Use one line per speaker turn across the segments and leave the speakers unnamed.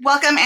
Welcome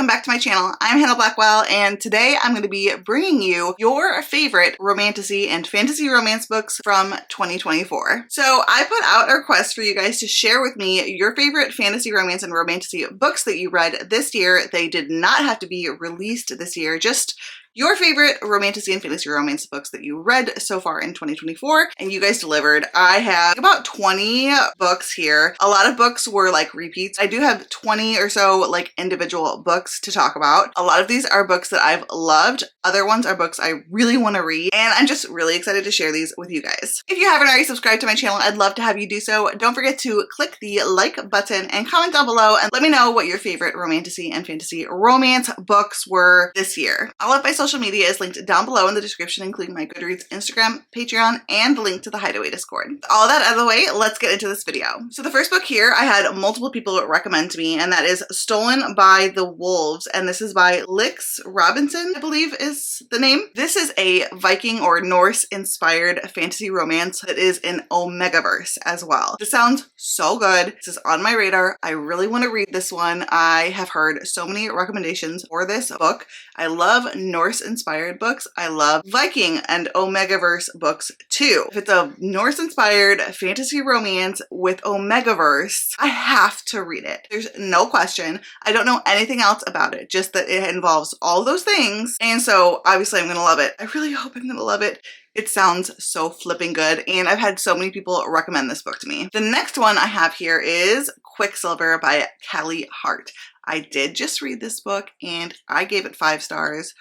back to my channel. I'm Hannah Blackwell, and today I'm going to be bringing you your favorite romantasy and fantasy romance books from 2024. So I put out a request for you guys to share with me your favorite fantasy romance and romantasy books that you read this year. They did not have to be released this year, just your favorite romantasy and fantasy romance books that you read so far in 2024, and you guys delivered. I have about 20 books here. A lot of books were like repeats. I do have 20 or so like individual books to talk about. A lot of these are books that I've loved. Other ones are books I really want to read, and I'm just really excited to share these with you guys. If you haven't already subscribed to my channel, I'd love to have you do so. Don't forget to click the like button and comment down below and let me know what your favorite romantasy and fantasy romance books were this year. All of my social media is linked down below in the description, including my Goodreads, Instagram, Patreon, and the link to the Hideaway Discord. All that out of the way, let's get into this video. So the first book here, I had multiple people recommend to me, and that is Stolen by the Wolves, and this is by Lix Robinson, I believe is the name. This is a Viking or Norse-inspired fantasy romance that is an Omegaverse as well. This sounds so good. This is on my radar. I really want to read this one. I have heard so many recommendations for this book. I love Norse-inspired books. I love Viking and Omegaverse books too. If it's a Norse-inspired fantasy romance with Omegaverse, I have to read it. There's no question. I don't know anything else about it, just that it involves all those things. And so obviously I'm gonna love it. I really hope I'm gonna love it. It sounds so flipping good, and I've had so many people recommend this book to me. The next one I have here is Quicksilver by Kelly Hart. I did just read this book and I gave it 5 stars.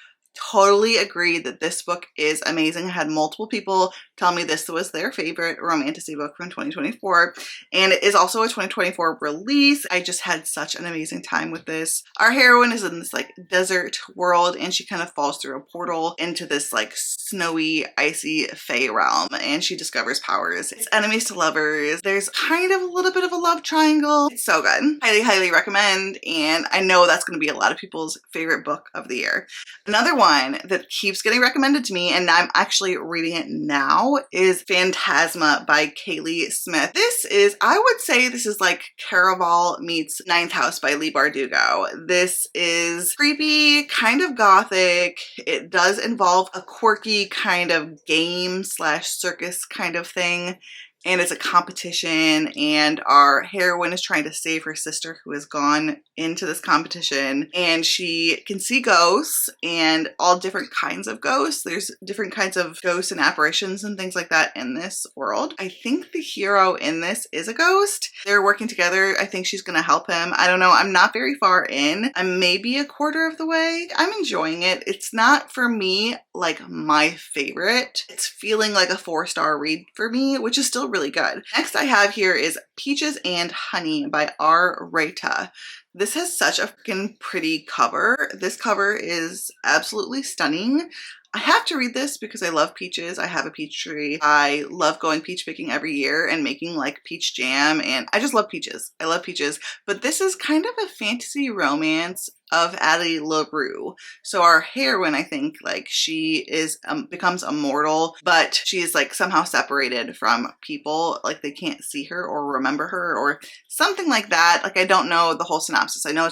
Totally agree that this book is amazing. I had multiple people tell me this was their favorite romantasy book from 2024, and it is also a 2024 release. I just had such an amazing time with this. Our heroine is in this like desert world, and she kind of falls through a portal into this like snowy, icy fae realm, and she discovers powers. It's enemies to lovers. There's kind of a little bit of a love triangle. It's so good. Highly recommend, and I know that's going to be a lot of people's favorite book of the year. Another one that keeps getting recommended to me, and I'm actually reading it now, is Fantasma by Kaylee Smith. This is, I would say this is like Caraval meets Ninth House by Leigh Bardugo. This is creepy, kind of gothic. It does involve a quirky kind of game slash circus kind of thing. And it's a competition, and our heroine is trying to save her sister who has gone into this competition, and she can see ghosts and all different kinds of ghosts. There's different kinds of ghosts and apparitions and things like that in this world. I think the hero in this is a ghost. They're working together. I think she's going to help him. I don't know. I'm not very far in. I'm maybe a quarter of the way. I'm enjoying it. It's not for me like my favorite. It's feeling like a 4-star read for me, which is still really good. Next I have here is Peaches and Honey by R. Rita. This has such a freaking pretty cover. This cover is absolutely stunning. I have to read this because I love peaches. I have a peach tree. I love going peach picking every year and making like peach jam, and I just love peaches. I love peaches, but this is kind of a fantasy romance of Addie LaRue. So our heroine, I think, like she is becomes immortal, but she is like somehow separated from people, like they can't see her or remember her or something like that. Like I don't know the whole synopsis. I know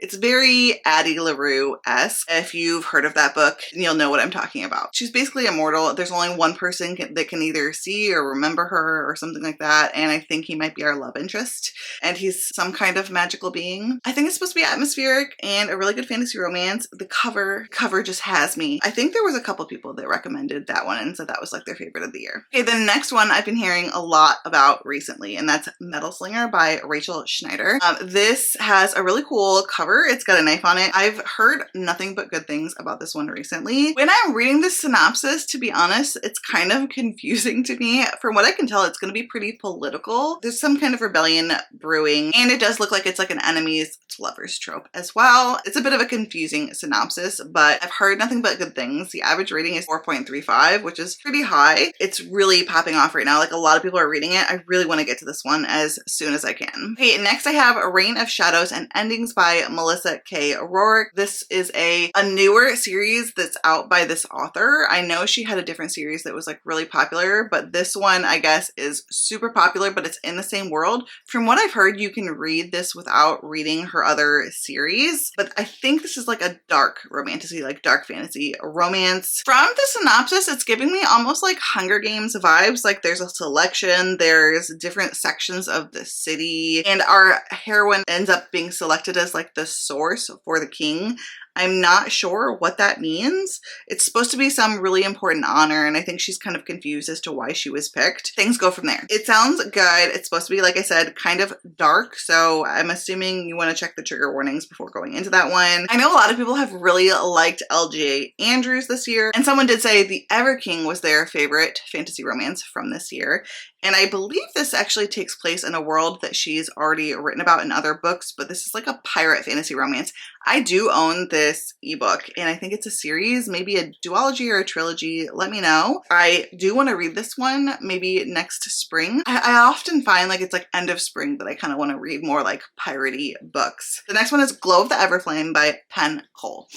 it's very Addie LaRue-esque. If you've heard of that book, you'll know what I'm talking about. She's basically immortal. There's only one person that can either see or remember her or something like that, and I think he might be our love interest, and he's some kind of magical being. I think it's supposed to be atmospheric and a really good fantasy romance. The cover just has me. I think there was a couple people that recommended that one and said that was like their favorite of the year. Okay, the next one I've been hearing a lot about recently, and that's Metal Slinger by Rachel Schneider. This has a really cool cover. It's got a knife on it. I've heard nothing but good things about this one recently. When I'm reading the synopsis, to be honest, it's kind of confusing to me. From what I can tell, it's going to be pretty political. There's some kind of rebellion brewing, and it does look like it's like an enemies to lovers trope as well. It's a bit of a confusing synopsis, but I've heard nothing but good things. The average rating is 4.35, which is pretty high. It's really popping off right now. Like a lot of people are reading it. I really want to get to this one as soon as I can. again. Okay, next I have Reign of Shadows and Endings by Melissa K. Rourke. This is a newer series that's out by this author. I know she had a different series that was like really popular, but this one I guess is super popular, but it's in the same world. From what I've heard, you can read this without reading her other series, but I think this is like a dark romantasy, like dark fantasy romance. From the synopsis, it's giving me almost like Hunger Games vibes. Like there's a selection, there's different sections of the city, and our heroine ends up being selected as like the source for the king. I'm not sure what that means. It's supposed to be some really important honor, and I think she's kind of confused as to why she was picked. Things go from there. It sounds good. It's supposed to be, like I said, kind of dark, so I'm assuming you want to check the trigger warnings before going into that one. I know a lot of people have really liked L.J. Andrews this year, and someone did say The Everking was their favorite fantasy romance from this year. And I believe this actually takes place in a world that she's already written about in other books, but this is like a pirate fantasy romance. I do own this ebook, and I think it's a series, maybe a duology or a trilogy. Let me know. I do want to read this one maybe next spring. I often find like it's like end of spring that I kind of want to read more like piratey books. The next one is Glow of the Everflame by Penn Cole.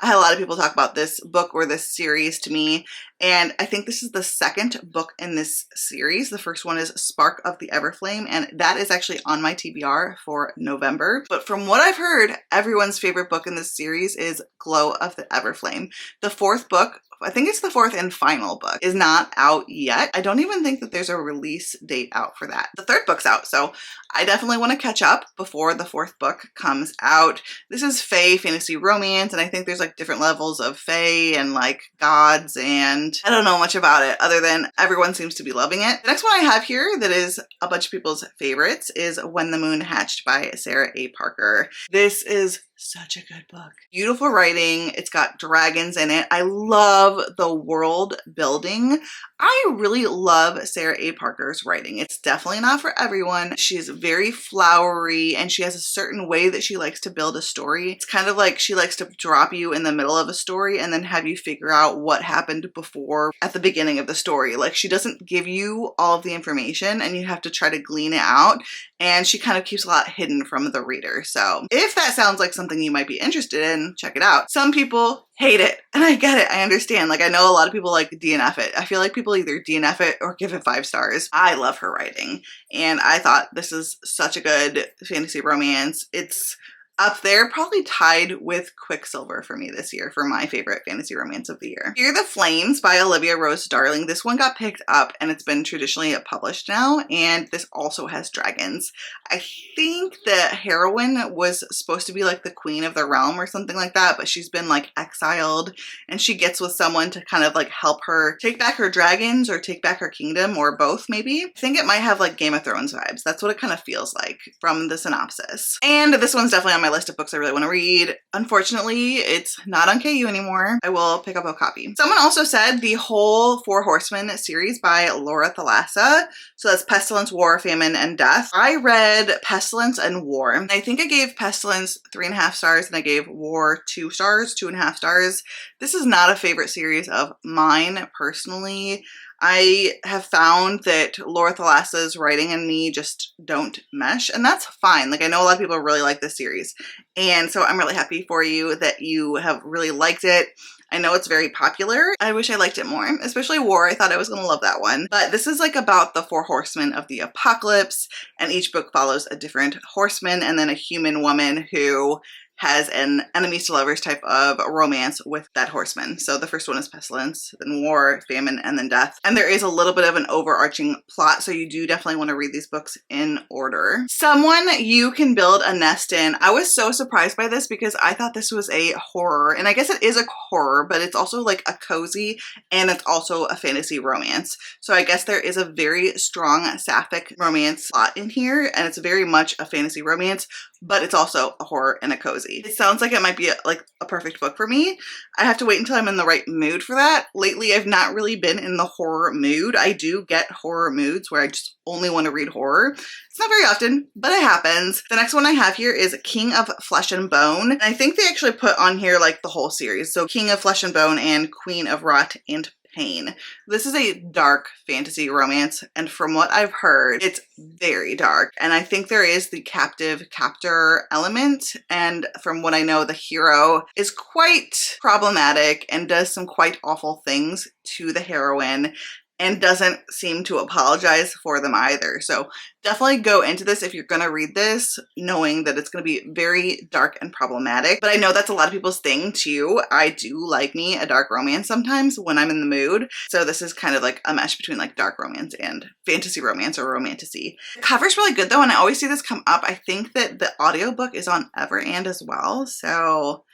I had a lot of people talk about this book or this series to me, and I think this is the second book in this series. The first one is Spark of the Everflame, and that is actually on my TBR for November. But from what I've heard, everyone's favorite book in this series is Glow of the Everflame. The fourth book, I think it's the fourth and final book, is not out yet. I don't even think that there's a release date out for that. The third book's out, so I definitely want to catch up before the fourth book comes out. This is fae fantasy romance, and I think there's like different levels of fae and like gods, and I don't know much about it other than everyone seems to be loving it. The next one I have here that is a bunch of people's favorites is When the Moon Hatched by Sarah A. Parker. This is such a good book. Beautiful writing. It's got dragons in it. I love the world building. I really love Sarah A. Parker's writing. It's definitely not for everyone. She's very flowery, and she has a certain way that she likes to build a story. It's kind of like she likes to drop you in the middle of a story and then have you figure out what happened before at the beginning of the story. Like she doesn't give you all of the information and you have to try to glean it out, and she kind of keeps a lot hidden from the reader. So if that sounds like something you might be interested in, check it out. Some people hate it, and I get it. I understand. Like I know a lot of people like DNF it. I feel like people either DNF it or give it 5 stars. I love her writing, and I thought this is such a good fantasy romance. It's up there, probably tied with Quicksilver for me this year for my favorite fantasy romance of the year. Fear the Flames by Olivia Rose Darling. This one got picked up and it's been traditionally published now, and this also has dragons. I think the heroine was supposed to be like the queen of the realm or something like that, but she's been like exiled, and she gets with someone to kind of like help her take back her dragons or take back her kingdom, or both maybe. I think it might have like Game of Thrones vibes. That's what it kind of feels like from the synopsis. And this one's definitely on my list of books I really want to read. Unfortunately, it's not on KU anymore. I will pick up a copy. Someone also said the whole Four Horsemen series by Laura Thalassa. So that's Pestilence, War, Famine, and Death. I read Pestilence and War. I think I gave Pestilence 3.5 stars and I gave War 2 stars, 2.5 stars. This is not a favorite series of mine personally. I have found that Laura Thalassa's writing and me just don't mesh, and that's fine. Like I know a lot of people really like this series, and so I'm really happy for you that you have really liked it. I know it's very popular. I wish I liked it more, especially War. I thought I was going to love that one. But this is like about the 4 horsemen of the apocalypse, and each book follows a different horseman and then a human woman who has an enemies to lovers type of romance with that horseman. So the first one is Pestilence, then War, Famine, and then Death. And there is a little bit of an overarching plot, so you do definitely want to read these books in order. Someone You Can Build a Nest In. I was so surprised by this because I thought this was a horror, and I guess it is a horror, but it's also like a cozy, and it's also a fantasy romance. So I guess there is a very strong sapphic romance plot in here, and it's very much a fantasy romance, but it's also a horror and a cozy. It sounds like it might be like a perfect book for me. I have to wait until I'm in the right mood for that. Lately, I've not really been in the horror mood. I do get horror moods where I just only want to read horror. It's not very often, but it happens. The next one I have here is King of Flesh and Bone. And I think they actually put on here like the whole series. So King of Flesh and Bone and Queen of Rot and pain. This is a dark fantasy romance, and from what I've heard, it's very dark. And I think there is the captive-captor element, and from what I know, the hero is quite problematic and does some quite awful things to the heroine, and doesn't seem to apologize for them either. So definitely go into this, if you're gonna read this, knowing that it's gonna be very dark and problematic. But I know that's a lot of people's thing too. I do like me a dark romance sometimes when I'm in the mood. So this is kind of like a mesh between like dark romance and fantasy romance or romantasy. The cover's really good though, and I always see this come up. I think that the audiobook is on Everand as well. So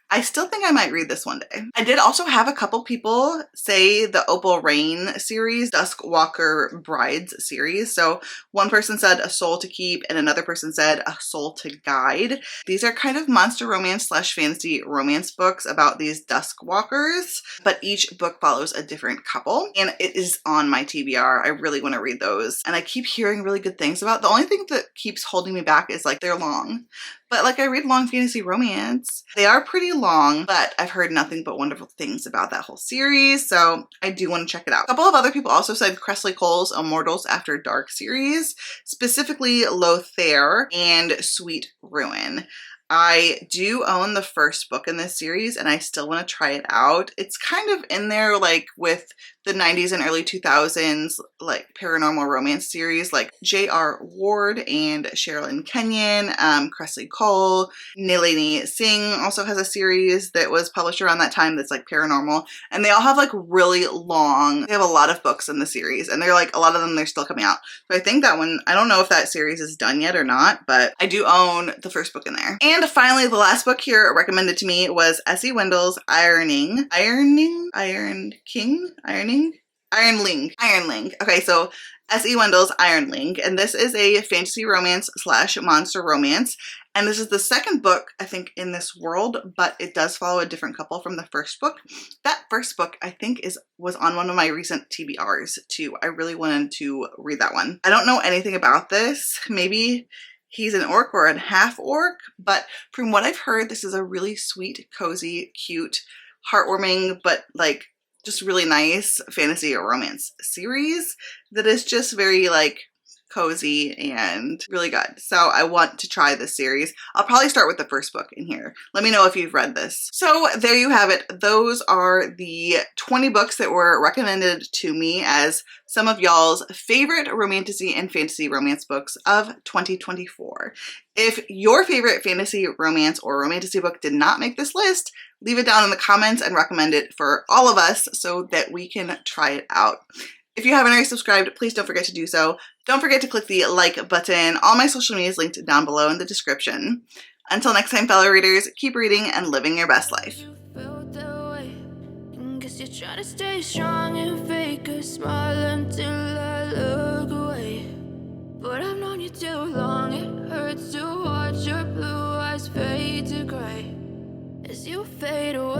I still think I might read this one day. I did also have a couple people say the Opal Rain series, Duskwalker Brides series. So one person said A Soul to Keep and another person said A Soul to Guide. These are kind of monster romance / fantasy romance books about these Duskwalkers, but each book follows a different couple, and it is on my TBR. I really want to read those, and I keep hearing really good things about. The only thing that keeps holding me back is like they're long. But like, I read long fantasy romance. They are pretty long, but I've heard nothing but wonderful things about that whole series, so I do want to check it out. A couple of other people also said Cressley Cole's Immortals After Dark series, specifically Lothair and Sweet Ruin. I do own the first book in this series and I still want to try it out. It's kind of in there like with the 90s and early 2000s like paranormal romance series like J.R. Ward and Sherilyn Kenyon, Cressley Cole, Nalini Singh also has a series that was published around that time that's like paranormal, and they all have like really long, they have a lot of books in the series, and they're like, a lot of them they're still coming out. So I think that one, I don't know if that series is done yet or not, but I do own the first book in there. And finally, the last book here recommended to me was S.E. Wendell's Ironling. Okay, so S.E. Wendell's Ironling, and this is a fantasy romance / monster romance, and this is the second book, I think, in this world, but it does follow a different couple from the first book. That first book, I think, was on one of my recent TBRs, too. I really wanted to read that one. I don't know anything about this. Maybe he's an orc or a half orc, but from what I've heard, this is a really sweet, cozy, cute, heartwarming, but like just really nice fantasy or romance series that is just very like cozy and really good. So I want to try this series. I'll probably start with the first book in here. Let me know if you've read this. So there you have it. Those are the 20 books that were recommended to me as some of y'all's favorite romantasy and fantasy romance books of 2024. If your favorite fantasy romance or romantasy book did not make this list, leave it down in the comments and recommend it for all of us so that we can try it out. If you haven't already subscribed, please don't forget to do so. Don't forget to click the like button. All my social media is linked down below in the description. Until next time, fellow readers, keep reading and living your best life. You're trying to stay strong and fake a smile until I look away. But I've known you too long, it hurts to watch your blue eyes fade to gray as you fade away.